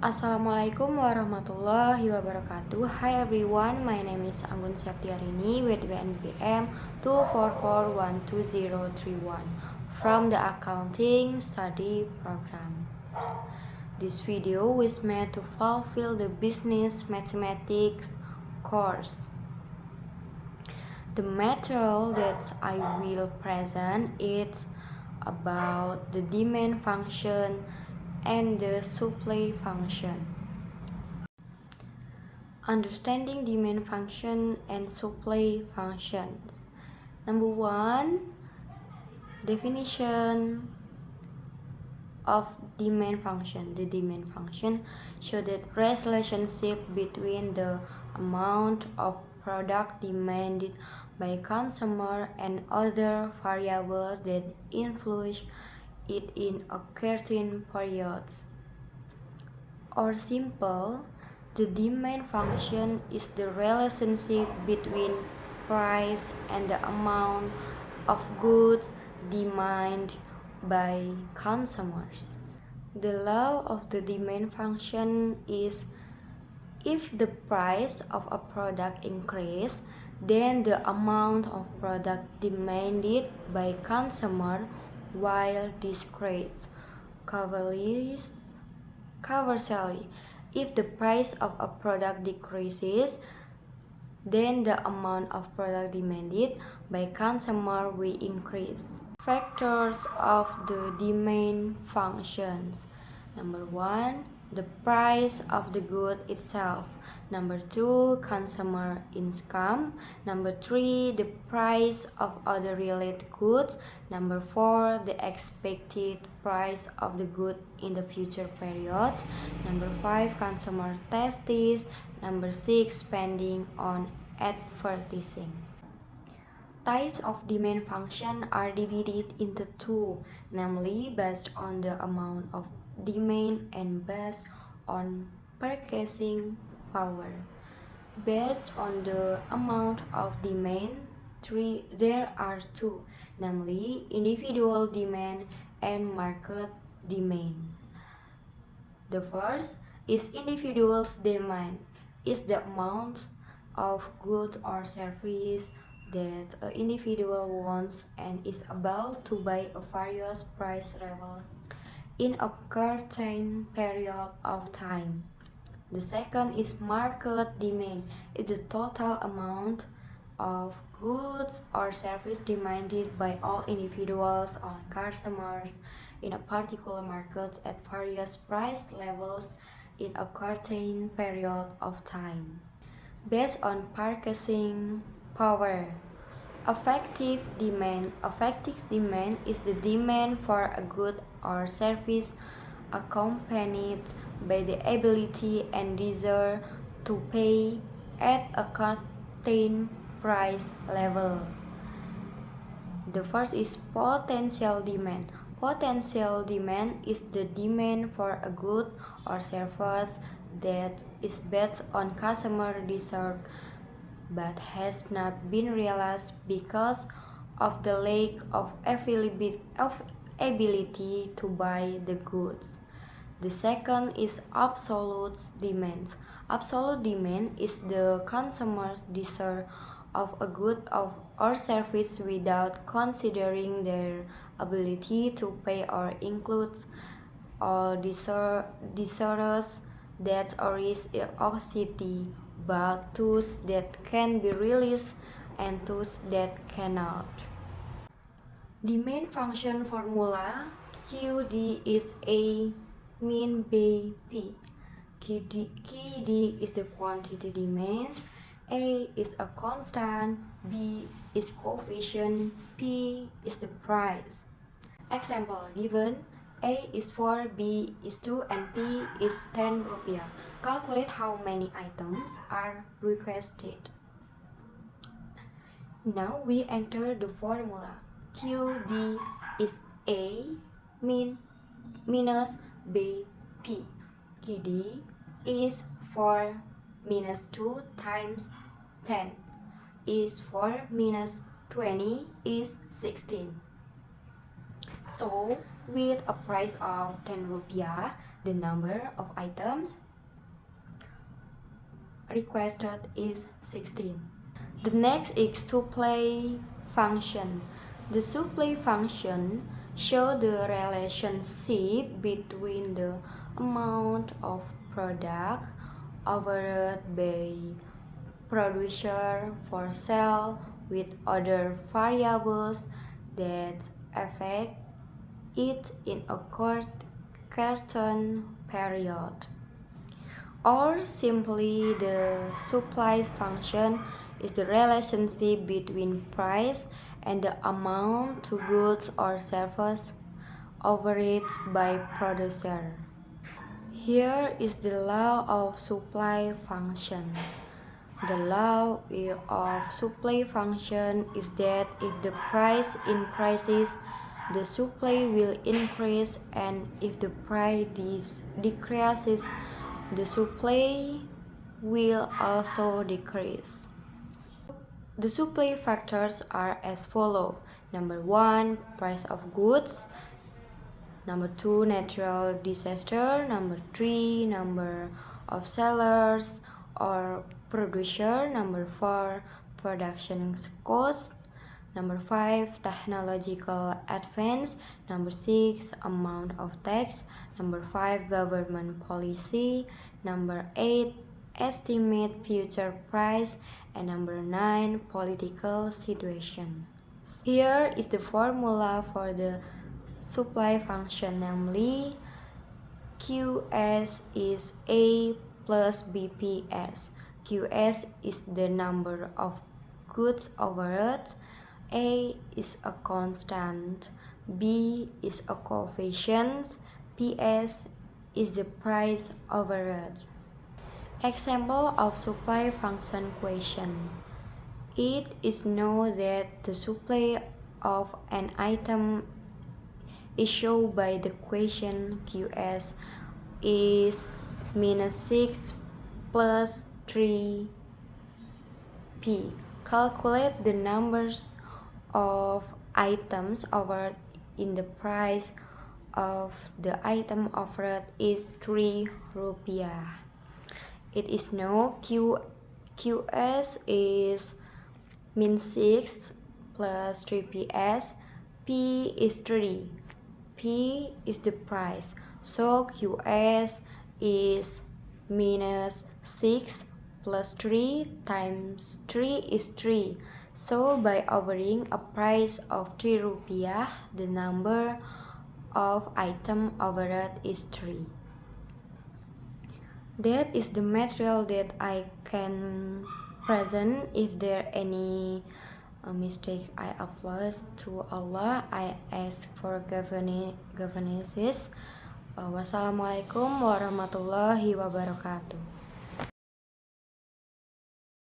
Assalamualaikum warahmatullahi wabarakatuh. Hi everyone, my name is Anggun Septiarini with BNPM 244120131 from the Accounting Study Program. This video is made to fulfill the Business Mathematics course. The material that I will present is about the demand function and the supply function. Understanding demand function and supply functions. Number one, definition of demand function. The demand function shows the relationship between the amount of product demanded by consumer and other variables that influence it in a certain period. Or simple, the demand function is the relationship between price and the amount of goods demanded by consumers. The law of the demand function is if the price of a product increases, then the amount of product demanded by consumer will decrease. Conversely, if the price of a product decreases, then the amount of product demanded by consumer will increase. Factors of the demand functions. Number one, the price of the good itself. Number two, consumer income. Number three, the price of other related goods. Number four, the expected price of the good in the future period. Number five, consumer tastes. Number six, spending on advertising. Types of demand function are divided into two, namely based on the amount of demand and based on purchasing power. Based on the amount of demand, there are two, namely individual demand and market demand. The first is individual demand, is the amount of goods or service that an individual wants and is able to buy at various price levels in a certain period of time. The second is market demand. It's the total amount of goods or service demanded by all individuals or customers in a particular market at various price levels in a certain period of time. Based on purchasing power. Effective demand. Effective demand is the demand for a good or service accompanied by the ability and desire to pay at a certain price level. The first is potential demand. Potential demand is the demand for a good or service that is based on customer desire but has not been realized because of the lack of ability to buy the goods. The second is absolute demand. Absolute demand is the consumer's desire of a good or service without considering their ability to pay or includes all desires that arise of city, but those that can be released and those that cannot. Demand function formula QD is A min by P. QD is the quantity demand, A is a constant, B is coefficient, P is the price. Example given, A is 4, B is 2, and P is 10 rupiah. Calculate how many items are requested. Now we enter the formula. QD is A minus B P. QD is 4 minus 2 times 10 is 4 minus 20 is 16. So with a price of 10 rupiah, the number of items requested is 16. The next is supply function. The supply function shows the relationship between the amount of product offered by producer for sale with other variables that affect it in a certain period. Or simply, the supply function is the relationship between price and the amount of goods or service offered by producer. Here is the law of supply function. The law of supply function is that if the price increases, the supply will increase, and if the price decreases, the supply will also decrease. The supply factors are as follows. Number 1, price of goods. Number 2, natural disaster. Number 3, number of sellers or producer. Number 4, production cost. Number 5, technological advance. Number 6, amount of tax. Number 5, government policy. Number 8, estimate future price. And number 9, political situation. Here is the formula for the supply function, namely QS is A plus BPS. QS is the number of goods offered, A is a constant, B is a coefficient, PS is the price offered. Example of supply function question. It is known that the supply of an item is shown by the equation QS is minus 6 plus 3P. Calculate the numbers of items offered in the price of the item offered is 3 rupiah. It is known QS is min 6 plus 3PS. P is 3. P is the price. So QS is minus 6 plus 3 times 3 is 3. So by offering a price of 3 rupiah, the number of item offered is 3. That is the material that I can present. If there any mistake I upload to Allah, I ask for forgiveness. Wassalamualaikum warahmatullahi wabarakatuh.